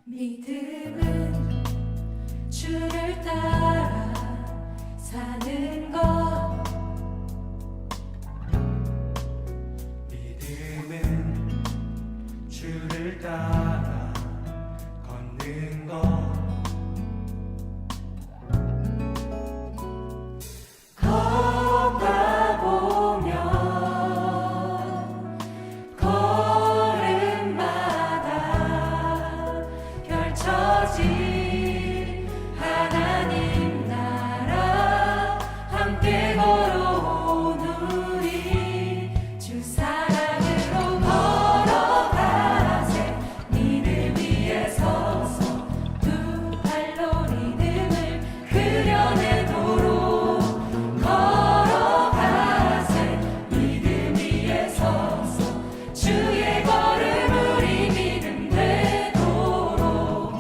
믿음은 주를 따라 사는 것. 믿음은 주를 따라 걷는 것. 걷다 보면 걸음마다 펼쳐질 하나님 나라 함께 걸어온 우리 주 사랑으로 걸어가세. 믿음 위에 서서 두 발로 리듬을 그려내도록 걸어가세. 믿음 위에 서서 주의 걸음 우리 믿음 되도록.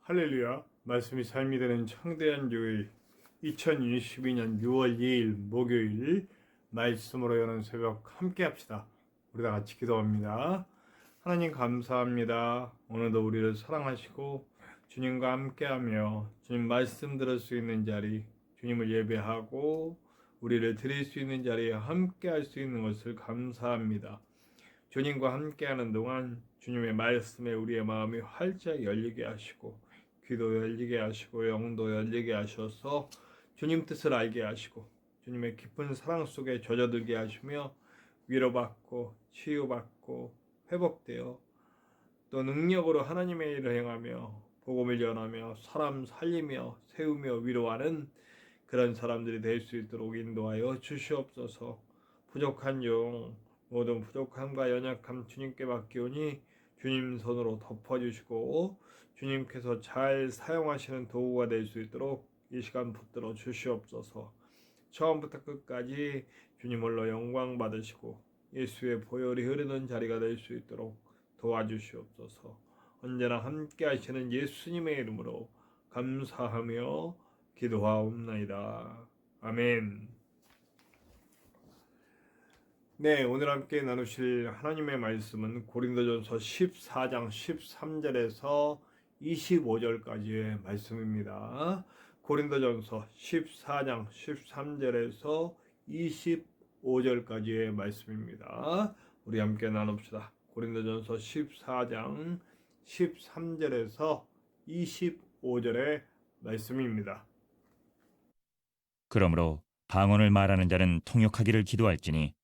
할렐루야. 말씀이 삶이 되는 창대한 교회 2022년 6월 2일 목요일 말씀으로 여는 새벽 함께 합시다. 우리 다 같이 기도합니다. 하나님 감사합니다. 오늘도 우리를 사랑하시고 주님과 함께하며 주님 말씀 들을 수 있는 자리, 주님을 예배하고 우리를 드릴 수 있는 자리에 함께할 수 있는 것을 감사합니다. 주님과 함께하는 동안 주님의 말씀에 우리의 마음이 활짝 열리게 하시고 귀도 열리게 하시고 영도 열리게 하셔서 주님 뜻을 알게 하시고 주님의 깊은 사랑 속에 젖어들게 하시며 위로받고 치유받고 회복되어 또 능력으로 하나님의 일을 행하며 복음을 전하며 사람 살리며 세우며 위로하는 그런 사람들이 될 수 있도록 인도하여 주시옵소서. 부족한 용 모든 부족함과 연약함 주님께 맡기오니 주님 손으로 덮어주시고 주님께서 잘 사용하시는 도구가 될 수 있도록 이 시간 붙들어 주시옵소서. 처음부터 끝까지 주님 홀로 영광 받으시고 예수의 보혈이 흐르는 자리가 될 수 있도록 도와주시옵소서. 언제나 함께 하시는 예수님의 이름으로 감사하며 기도하옵나이다. 아멘. 네, 오늘 함께 나누실 하나님의 말씀은 고린도전서 14장 13절에서 25절까지의 말씀입니다. 고린도전서 14장 13절에서 25절까지의 말씀입니다. 우리 함께 나눕시다. 고린도전서 14장 13절에서 25절의 말씀입니다. 그러므로 방언을 말하는 자는 통역하기를 기도할지니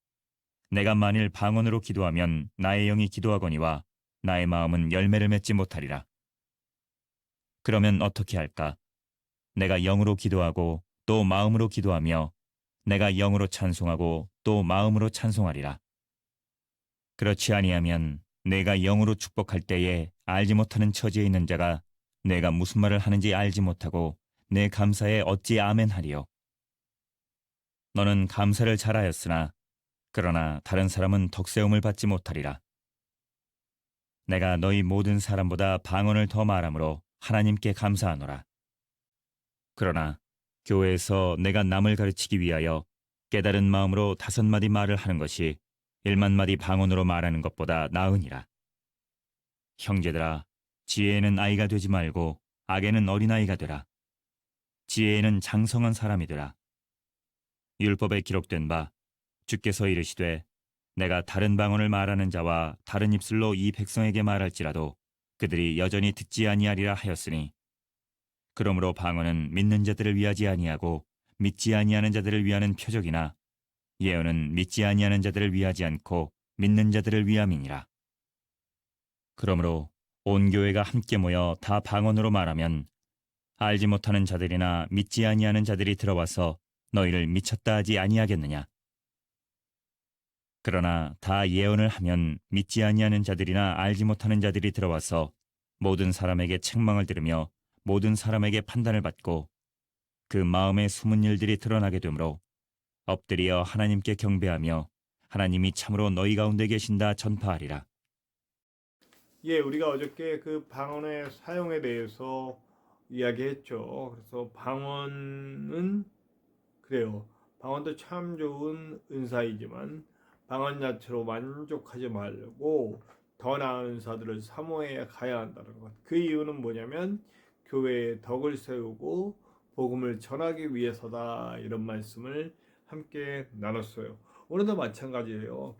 내가 만일 방언으로 기도하면 나의 영이 기도하거니와 나의 마음은 열매를 맺지 못하리라. 그러면 어떻게 할까? 내가 영으로 기도하고 또 마음으로 기도하며 내가 영으로 찬송하고 또 마음으로 찬송하리라. 그렇지 아니하면 내가 영으로 축복할 때에 알지 못하는 처지에 있는 자가 내가 무슨 말을 하는지 알지 못하고 내 감사에 어찌 아멘하리요. 너는 감사를 잘하였으나 그러나 다른 사람은 덕세움을 받지 못하리라. 내가 너희 모든 사람보다 방언을 더 말함으로 하나님께 감사하노라. 그러나 교회에서 내가 남을 가르치기 위하여 깨달은 마음으로 5마디 말을 하는 것이 1만마디 방언으로 말하는 것보다 나으니라. 형제들아, 지혜에는 아이가 되지 말고 악에는 어린아이가 되라. 지혜에는 장성한 사람이 되라. 율법에 기록된 바 주께서 이르시되 내가 다른 방언을 말하는 자와 다른 입술로 이 백성에게 말할지라도 그들이 여전히 듣지 아니하리라 하였으니 그러므로 방언은 믿는 자들을 위하지 아니하고 믿지 아니하는 자들을 위하는 표적이나 예언은 믿지 아니하는 자들을 위하지 않고 믿는 자들을 위함이니라. 그러므로 온 교회가 함께 모여 다 방언으로 말하면 알지 못하는 자들이나 믿지 아니하는 자들이 들어와서 너희를 미쳤다 하지 아니하겠느냐. 그러나 다 예언을 하면 믿지 아니하는 자들이나 알지 못하는 자들이 들어와서 모든 사람에게 책망을 들으며 모든 사람에게 판단을 받고 그 마음의 숨은 일들이 드러나게 되므로 엎드려 하나님께 경배하며 하나님이 참으로 너희 가운데 계신다 전파하리라. 예, 우리가 어저께 그 방언의 사용에 대해서 이야기했죠. 그래서 방언은 그래요. 방언도 참 좋은 은사이지만 방언 자체로 만족하지 말고 더 나은 은사들을 사모해 가야 한다는 것. 그 이유는 뭐냐면 교회에 덕을 세우고 복음을 전하기 위해서다. 이런 말씀을 함께 나눴어요. 오늘도 마찬가지예요.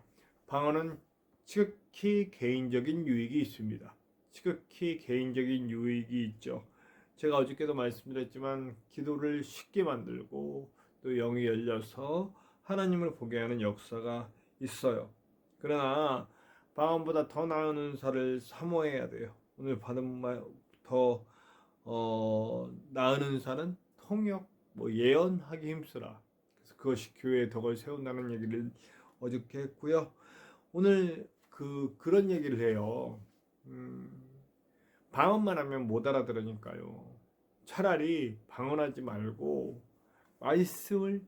방언은 지극히 개인적인 유익이 있습니다. 지극히 개인적인 유익이 있죠. 제가 어저께도 말씀드렸지만 기도를 쉽게 만들고 또 영이 열려서 하나님을 보게 하는 역사가 있어요. 그러나 방언보다 더 나은 은사를 사모해야 돼요. 오늘 받은 더 나은 은사는 통역, 예언하기 힘쓰라. 그래서 그것이 교회의 덕을 세운다는 얘기를 어저께 했고요. 오늘 그런 얘기를 해요. 방언만 하면 못 알아들으니까요. 차라리 방언하지 말고 말씀을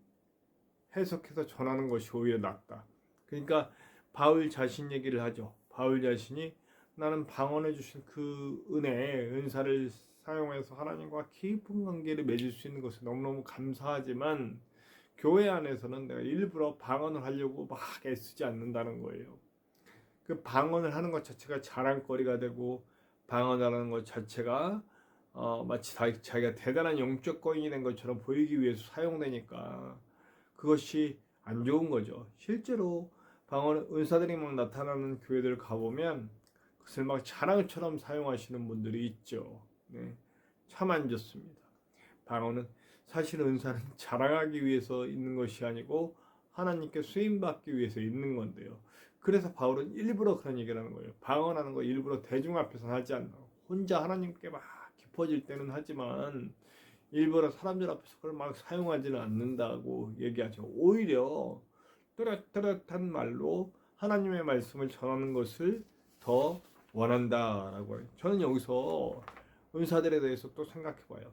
해석해서 전하는 것이 오히려 낫다. 그러니까 바울 자신 얘기를 하죠. 바울 자신이 나는 방언해 주신 그 은사를 사용해서 하나님과 깊은 관계를 맺을 수 있는 것은 너무너무 감사하지만 교회 안에서는 내가 일부러 방언을 하려고 막 애쓰지 않는다는 거예요. 그 방언을 하는 것 자체가 자랑거리가 되고 방언하는 것 자체가 마치 자기가 대단한 영적 거인이 된 것처럼 보이기 위해서 사용되니까 그것이 안 좋은 거죠. 실제로 방언 은사들이 막 나타나는 교회들 가보면 그것을 막 자랑처럼 사용하시는 분들이 있죠. 네, 참 안 좋습니다. 방언은 사실 은사는 자랑하기 위해서 있는 것이 아니고 하나님께 쓰임받기 위해서 있는 건데요. 그래서 바울은 일부러 그런 얘기를 하는 거예요. 방언하는 거 일부러 대중 앞에서는 하지 않나. 혼자 하나님께 막 깊어질 때는 하지만 일부러 사람들 앞에서 그걸 막 사용하지는 않는다고 얘기하죠. 오히려 또렷또렷한 말로 하나님의 말씀을 전하는 것을 더 원한다라고 해요. 저는 여기서 은사들에 대해서 또 생각해 봐요.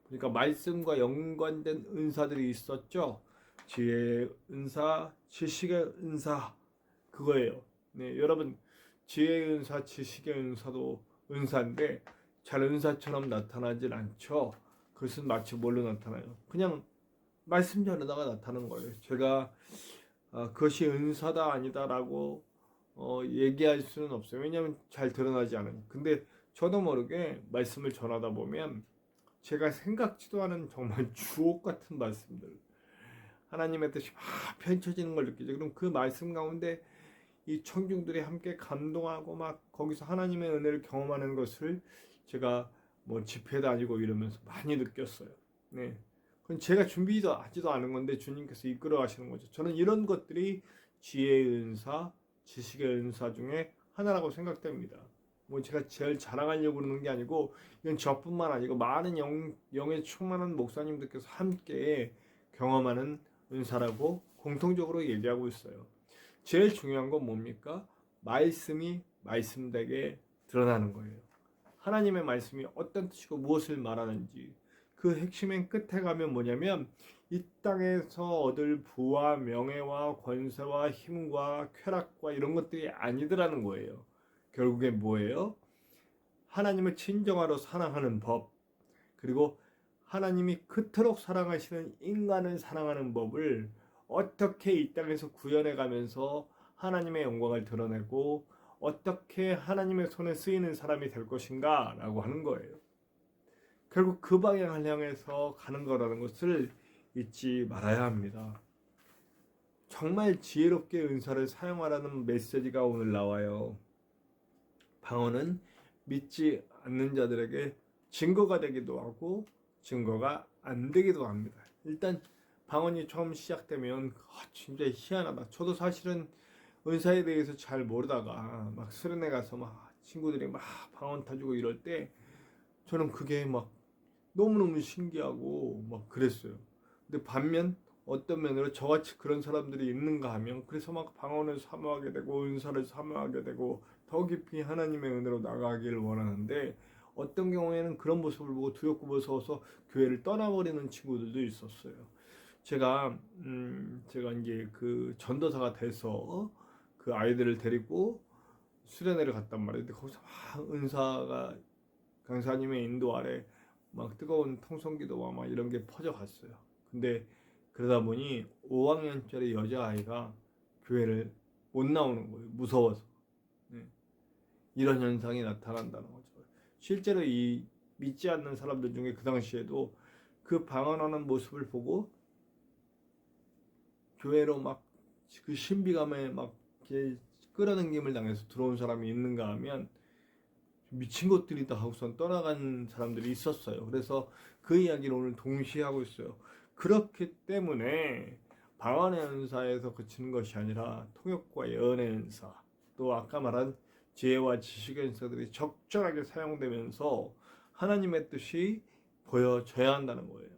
그러니까 말씀과 연관된 은사들이 있었죠. 지혜의 은사, 지식의 은사 그거예요. 네, 여러분 지혜의 은사, 지식의 은사도 은사인데 잘 은사처럼 나타나질 않죠. 그것은 마치 뭘로 나타나요? 그냥 말씀 전하다가 나타나는 거예요. 제가 그것이 은사다 아니다라고 얘기할 수는 없어요. 왜냐하면 잘 드러나지 않아요. 근데 저도 모르게 말씀을 전하다 보면 제가 생각지도 않은 정말 주옥 같은 말씀들 하나님의 뜻이 막 펼쳐지는 걸 느끼죠. 그럼 그 말씀 가운데 이 청중들이 함께 감동하고 막 거기서 하나님의 은혜를 경험하는 것을 제가 뭐 집회 다니고 이러면서 많이 느꼈어요. 네. 그건 제가 준비도 하지도 않은 건데 주님께서 이끌어 가시는 거죠. 저는 이런 것들이 지혜의 은사, 지식의 은사 중에 하나라고 생각됩니다. 뭐 제가 제일 자랑하려고 그러는 게 아니고 이건 저뿐만 아니고 많은 영에 충만한 목사님들께서 함께 경험하는 은사라고 공통적으로 얘기하고 있어요. 제일 중요한 건 뭡니까? 말씀이 말씀되게 드러나는 거예요. 하나님의 말씀이 어떤 뜻이고 무엇을 말하는지 그 핵심의 끝에 가면 뭐냐면 이 땅에서 얻을 부와 명예와 권세와 힘과 쾌락과 이런 것들이 아니더라는 거예요. 결국에 뭐예요? 하나님을 친정하러 사랑하는 법, 그리고 하나님이 그토록 사랑하시는 인간을 사랑하는 법을 어떻게 이 땅에서 구현해 가면서 하나님의 영광을 드러내고 어떻게 하나님의 손에 쓰이는 사람이 될 것인가 라고 하는 거예요. 결국 그 방향을 향해서 가는 거라는 것을 잊지 말아야 합니다. 정말 지혜롭게 은사를 사용하라는 메시지가 오늘 나와요. 방언은 믿지 않는 자들에게 증거가 되기도 하고 증거가 안 되기도 합니다. 일단 방언이 처음 시작되면 진짜 희한하다. 저도 사실은 은사에 대해서 잘 모르다가 막 수련회 가서 막 친구들이 막 방언 타주고 이럴 때 저는 그게 막 너무너무 신기하고 막 그랬어요. 근데 반면 어떤 면으로 저같이 그런 사람들이 있는가 하면 그래서 막 방언을 사모하게 되고 은사를 사모하게 되고 더 깊이 하나님의 은혜로 나가기를 원하는데 어떤 경우에는 그런 모습을 보고 두렵고 무서워서 교회를 떠나버리는 친구들도 있었어요. 제가 이제 그 전도사가 돼서 그 아이들을 데리고 수련회를 갔단 말이에요. 근데 거기서 막 은사가 강사님의 인도 아래 막 뜨거운 통성기도와 막 이런 게 퍼져갔어요. 근데 그러다 보니 5학년짜리 여자아이가 교회를 못 나오는 거예요. 무서워서. 네. 이런 현상이 나타난다는 거죠. 실제로 이 믿지 않는 사람들 중에 그 당시에도 그 방언하는 모습을 보고 교회로 막 그 신비감에 막 이렇게 끌어당김을 당해서 들어온 사람이 있는가 하면 미친 것들이다 하고선 떠나간 사람들이 있었어요. 그래서 그 이야기를 오늘 동시에 하고 있어요. 그렇기 때문에 방언의 은사에서 그치는 것이 아니라 통역과 예언의 은사, 또 아까 말한 지혜와 지식의 은사들이 적절하게 사용되면서 하나님의 뜻이 보여져야 한다는 거예요.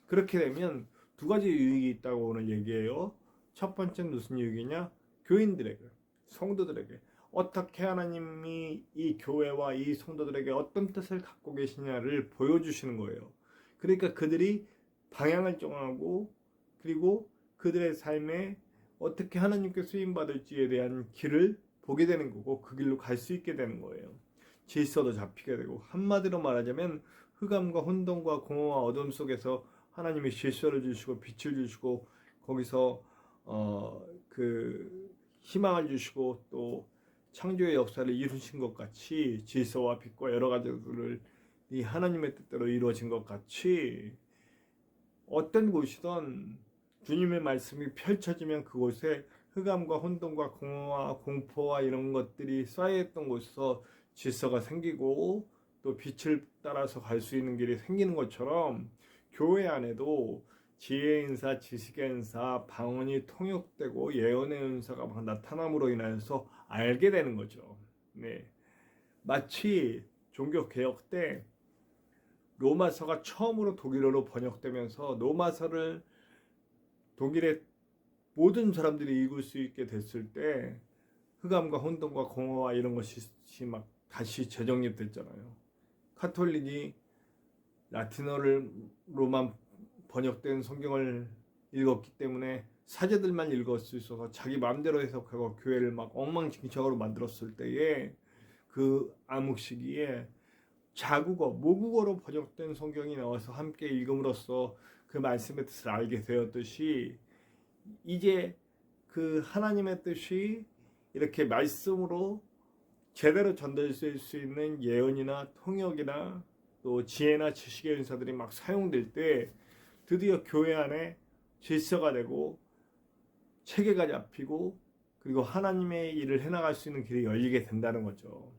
그렇게 되면 두 가지 유익이 있다고 오늘 얘기해요. 첫 번째는 무슨 유익이냐? 교인들에게, 성도들에게 어떻게 하나님이 이 교회와 이 성도들에게 어떤 뜻을 갖고 계시냐를 보여주시는 거예요. 그러니까 그들이 방향을 정하고 그리고 그들의 삶에 어떻게 하나님께 쓰임받을지에 대한 길을 보게 되는 거고 그 길로 갈 수 있게 되는 거예요. 질서도 잡히게 되고 한마디로 말하자면 흑암과 혼돈과 공허와 어둠 속에서 하나님이 질서를 주시고 빛을 주시고 거기서 그 희망을 주시고 또 창조의 역사를 이루신 것 같이 질서와 빛과 여러 가지들을 이 하나님의 뜻대로 이루어진 것 같이 어떤 곳이든 주님의 말씀이 펼쳐지면 그곳에 흑암과 혼돈과 공허와 공포와 이런 것들이 쌓여있던 곳에서 질서가 생기고 또 빛을 따라서 갈 수 있는 길이 생기는 것처럼 교회 안에도 지혜의 은사, 지식의 은사, 방언이 통역되고 예언의 은사가 막 나타남으로 인해서 알게 되는 거죠. 네. 마치 종교개혁 때 로마서가 처음으로 독일어로 번역되면서 로마서를 독일의 모든 사람들이 읽을 수 있게 됐을 때 흑암과 혼돈과 공허와 이런 것이 막 다시 재정립됐잖아요. 카톨릭이 라틴어로만 번역된 성경을 읽었기 때문에 사제들만 읽을 수 있어서 자기 마음대로 해석하고 교회를 막 엉망진창으로 만들었을 때에 그 암흑 시기에 자국어, 모국어로 번역된 성경이 나와서 함께 읽음으로써 그 말씀의 뜻을 알게 되었듯이 이제 그 하나님의 뜻이 이렇게 말씀으로 제대로 전달될 수 있는 예언이나 통역이나 또 지혜나 지식의 은사들이 막 사용될 때 드디어 교회 안에 질서가 되고 체계가 잡히고 그리고 하나님의 일을 해나갈 수 있는 길이 열리게 된다는 거죠.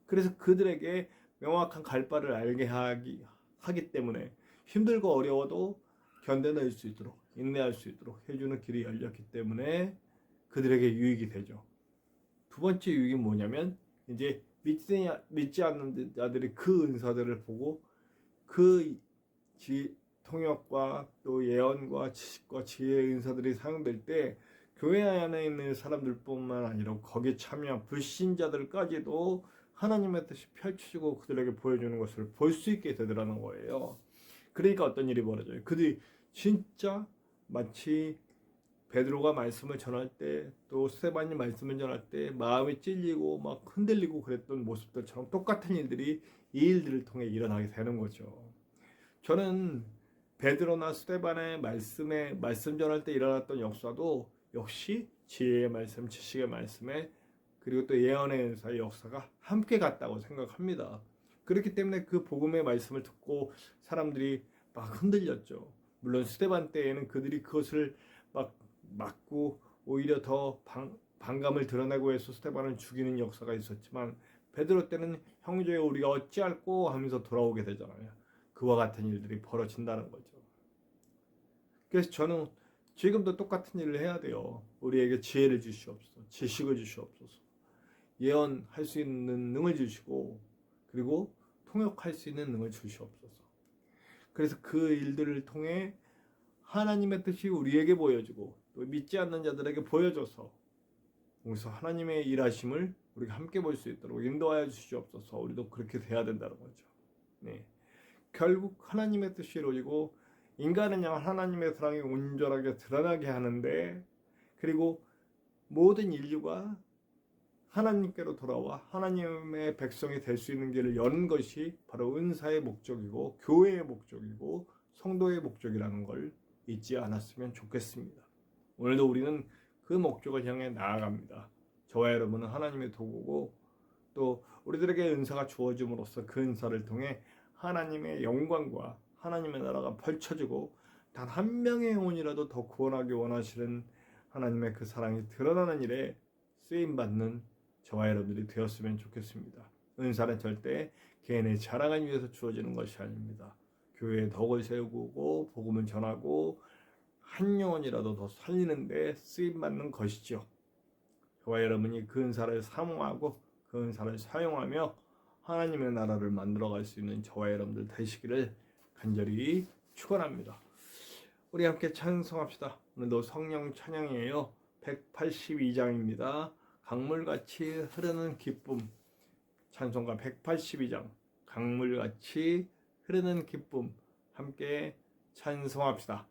그래서 그들에게 명확한 갈바를 알게 하기 때문에 힘들고 어려워도 견뎌낼 수 있도록 인내할 수 있도록 해주는 길이 열렸기 때문에 그들에게 유익이 되죠. 두 번째 유익이 뭐냐면 이제 믿지 않는 자들이 그 은사들을 보고 그 통역과 또 예언과 지식과 지혜의 은사들이 사용될 때 교회 안에 있는 사람들뿐만 아니라 거기에 참여한 불신자들까지도 하나님의 뜻이 펼쳐지고 그들에게 보여주는 것을 볼 수 있게 되더라는 거예요. 그러니까 어떤 일이 벌어져요. 그들이 진짜 마치 베드로가 말씀을 전할 때 또 스데반이 말씀을 전할 때 마음이 찔리고 막 흔들리고 그랬던 모습들처럼 똑같은 일들이 이 일들을 통해 일어나게 되는 거죠. 저는 베드로나 스데반의 말씀 전할 때 일어났던 역사도 역시 지혜의 말씀, 지식의 말씀에 그리고 또 예언의 은사의 역사가 함께 갔다고 생각합니다. 그렇기 때문에 그 복음의 말씀을 듣고 사람들이 막 흔들렸죠. 물론 스데반 때에는 그들이 그것을 막 맞고 오히려 더 반감을 드러내고 해서 스데반을 죽이는 역사가 있었지만 베드로 때는 형제여 우리가 어찌할꼬 하면서 돌아오게 되잖아요. 그와 같은 일들이 벌어진다는 거죠. 그래서 저는 지금도 똑같은 일을 해야 돼요. 우리에게 지혜를 주시옵소서, 지식을 주시옵소서, 예언할 수 있는 능을 주시고 그리고 통역할 수 있는 능을 주시옵소서. 그래서 그 일들을 통해 하나님의 뜻이 우리에게 보여지고 또 믿지 않는 자들에게 보여줘서 거기서 하나님의 일하심을 우리가 함께 볼 수 있도록 인도하여 주시옵소서. 우리도 그렇게 돼야 된다는 거죠. 네. 결국 하나님의 뜻이 이루어지고 인간은 향한 하나님의 사랑이 온전하게 드러나게 하는데 그리고 모든 인류가 하나님께로 돌아와 하나님의 백성이 될 수 있는 길을 여는 것이 바로 은사의 목적이고 교회의 목적이고 성도의 목적이라는 걸 잊지 않았으면 좋겠습니다. 오늘도 우리는 그 목적을 향해 나아갑니다. 저와 여러분은 하나님의 도구고 또 우리들에게 은사가 주어짐으로써 그 은사를 통해 하나님의 영광과 하나님의 나라가 펼쳐지고 단 한 명의 영혼이라도 더 구원하기 원하시는 하나님의 그 사랑이 드러나는 일에 쓰임받는 저와 여러분들이 되었으면 좋겠습니다. 은사는 절대 개인의 자랑을 위해서 주어지는 것이 아닙니다. 교회에 덕을 세우고 복음을 전하고 한 영혼이라도 더 살리는 데 쓰임받는 것이죠. 저와 여러분이 그 은사를 사모하고 그 은사를 사용하며 하나님의 나라를 만들어갈 수 있는 저와 여러분들 되시기를 간절히 축원합니다. 우리 함께 찬송합시다. 오늘도 성령 찬양이에요. 182장입니다. 강물같이 흐르는 기쁨. 찬송가 182장 강물같이 흐르는 기쁨 함께 찬송합시다.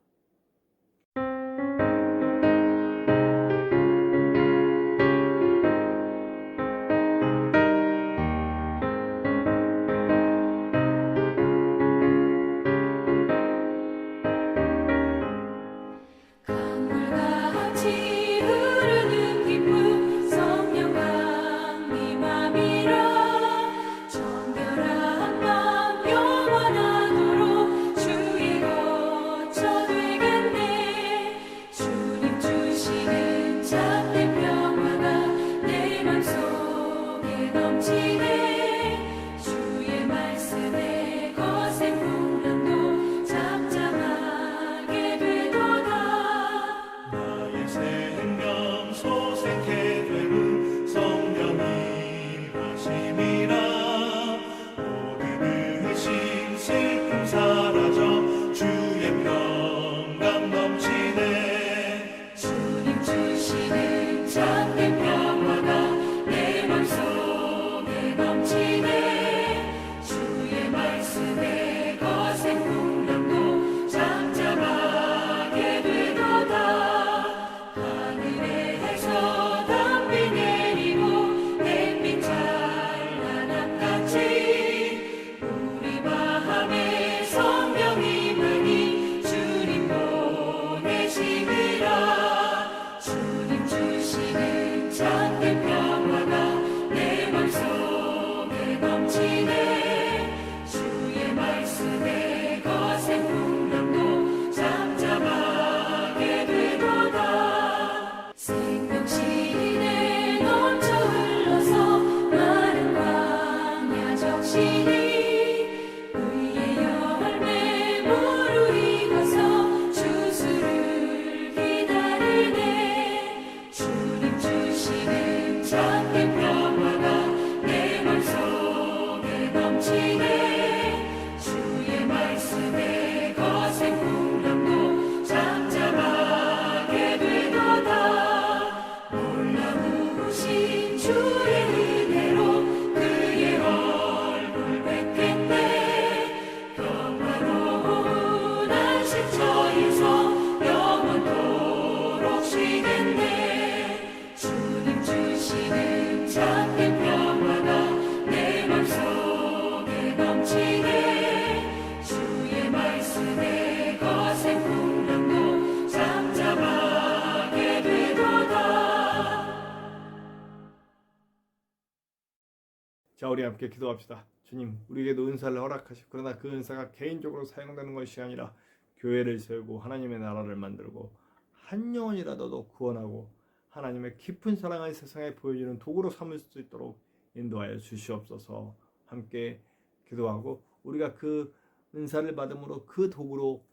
우리 함께 기도합시다. 주님, 우리에게도 은사를 허락하시고 그러나 그 은사가 개인적으로 사용되는 것이 아니라 교회를 세우고 하나님의 나라를 만들고 한 영혼이라도 구원하고 하나님의 깊은 사랑을 세상에 보여주는 도구로 삼을 수 있도록 인도하여 주시옵소서. 함께 기도하고 우리가 그 은사를 받음으로 그 도구로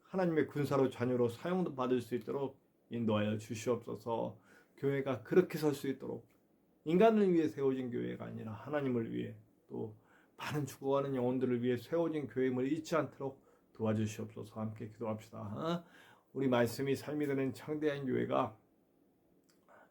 하나님의 군사로 자녀로 사용도 받을 수 있도록 인도하여 주시옵소서. 교회가 그렇게 설 수 있도록 인간을 위해 세워진 교회가 아니라 하나님을 위해 또 많은 죽어가는 영혼들을 위해 세워진 교회임을 잊지 않도록 도와주시옵소서. 함께 기도합시다. 우리 말씀이 삶이 되는 창대한 교회가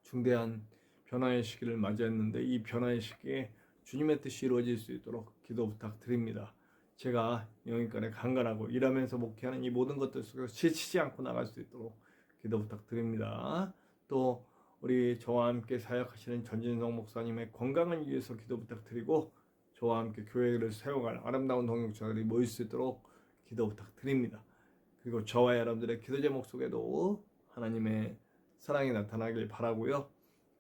중대한 변화의 시기를 맞이했는데 이 변화의 시기에 주님의 뜻이 이루어질 수 있도록 기도 부탁드립니다. 제가 영인간에 강건하고 일하면서 목회하는 이 모든 것들 속에서 지치지 않고 나갈 수 있도록 기도 부탁드립니다. 또 우리 저와 함께 사역하시는 전진성 목사님의 건강을 위해서 기도 부탁드리고 저와 함께 교회를 세워갈 아름다운 동역자들이 모일 수 있도록 기도 부탁드립니다. 그리고 저와 여러분들의 기도 제목 속에도 하나님의 사랑이 나타나길 바라고요.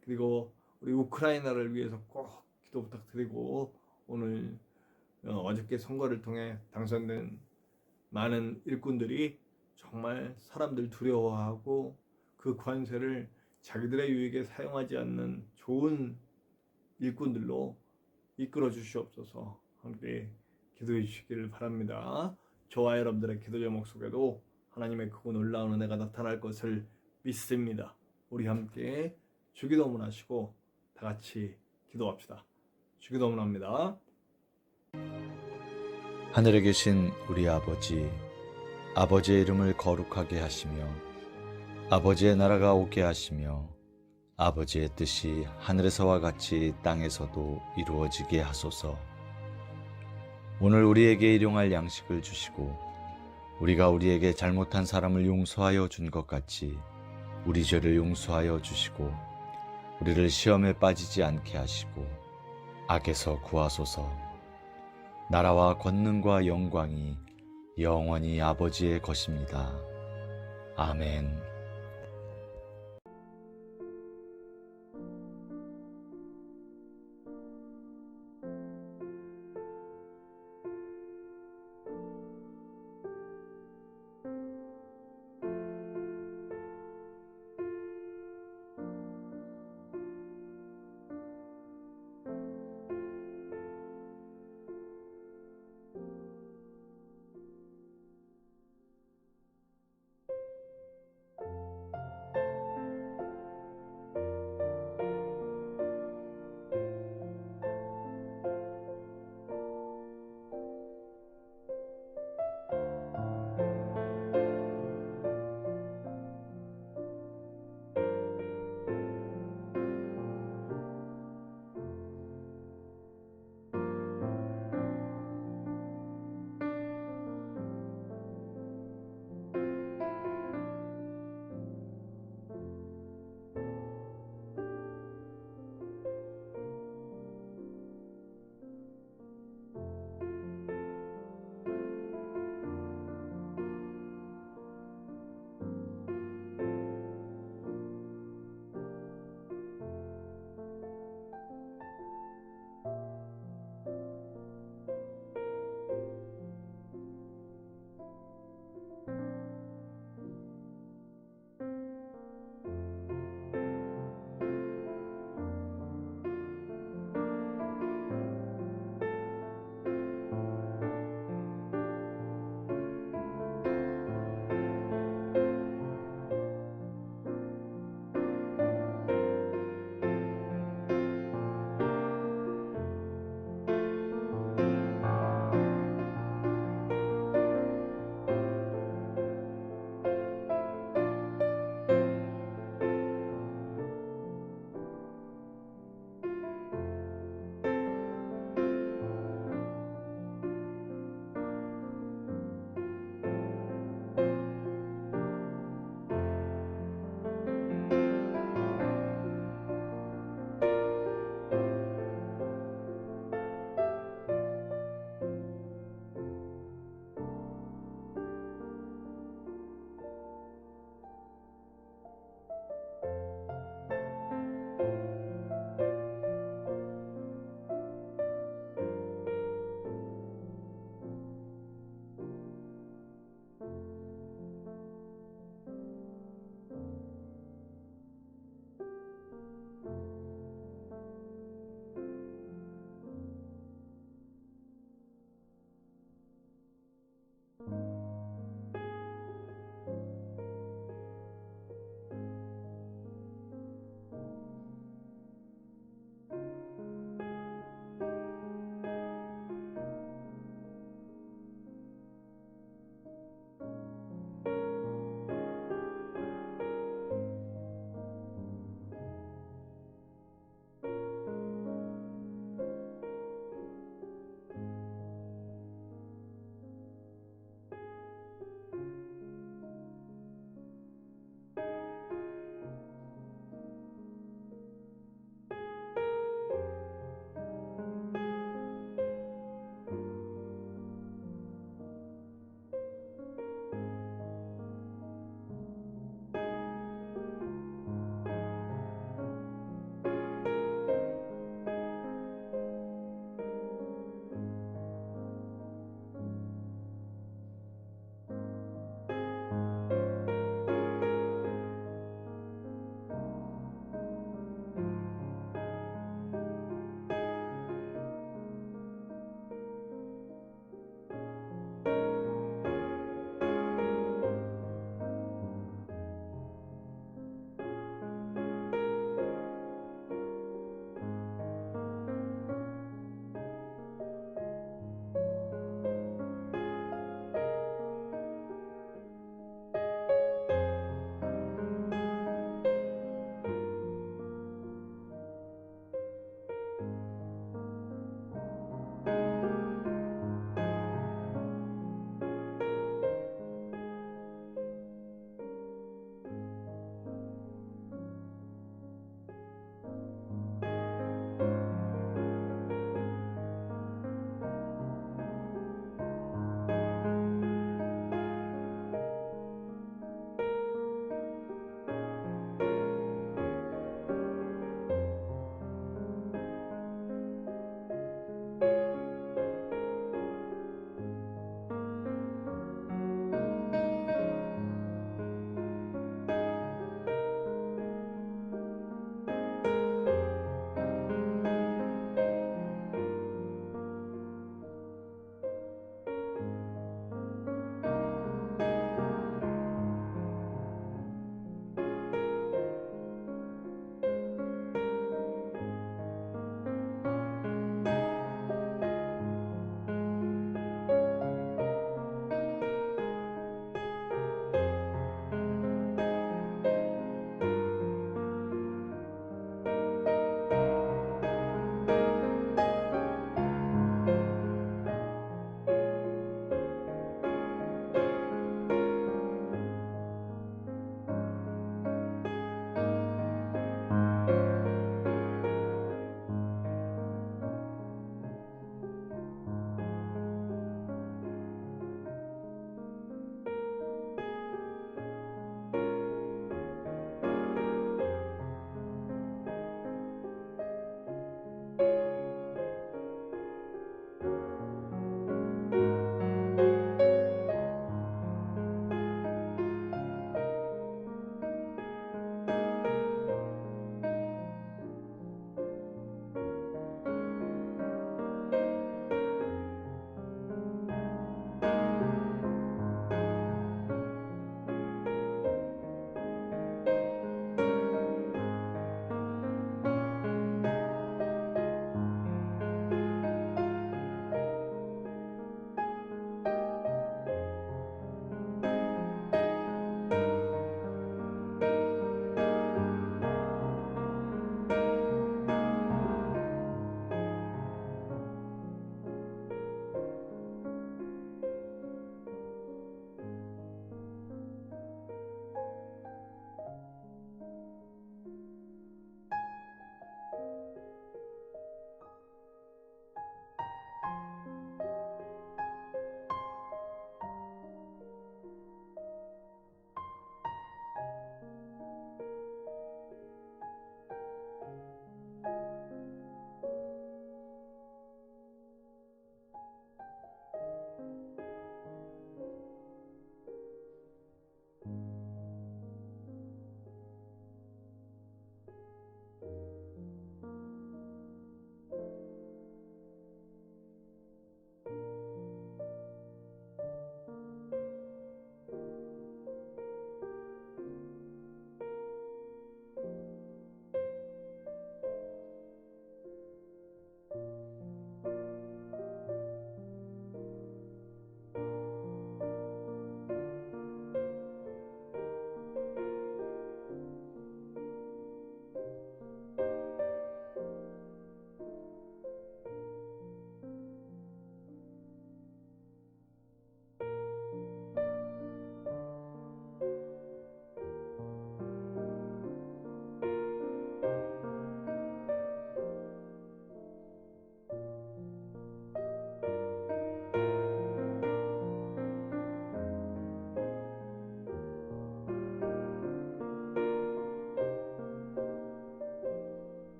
그리고 우리 우크라이나를 위해서 꼭 기도 부탁드리고 오늘 어저께 선거를 통해 당선된 많은 일꾼들이 정말 사람들 두려워하고 그 관세를 자기들의 유익에 사용하지 않는 좋은 일꾼들로 이끌어 주시옵소서. 함께 기도해 주시기를 바랍니다. 저와 여러분들의 기도 제목 속에도 하나님의 크고 놀라운 은혜가 나타날 것을 믿습니다. 우리 함께 주기도문 하시고 다 같이 기도합시다. 주기도문 합니다. 하늘에 계신 우리 아버지, 아버지의 이름을 거룩하게 하시며 아버지의 나라가 오게 하시며 아버지의 뜻이 하늘에서와 같이 땅에서도 이루어지게 하소서. 오늘 우리에게 일용할 양식을 주시고 우리가 우리에게 잘못한 사람을 용서하여 준 것 같이 우리 죄를 용서하여 주시고 우리를 시험에 빠지지 않게 하시고 악에서 구하소서. 나라와 권능과 영광이 영원히 아버지의 것입니다. 아멘.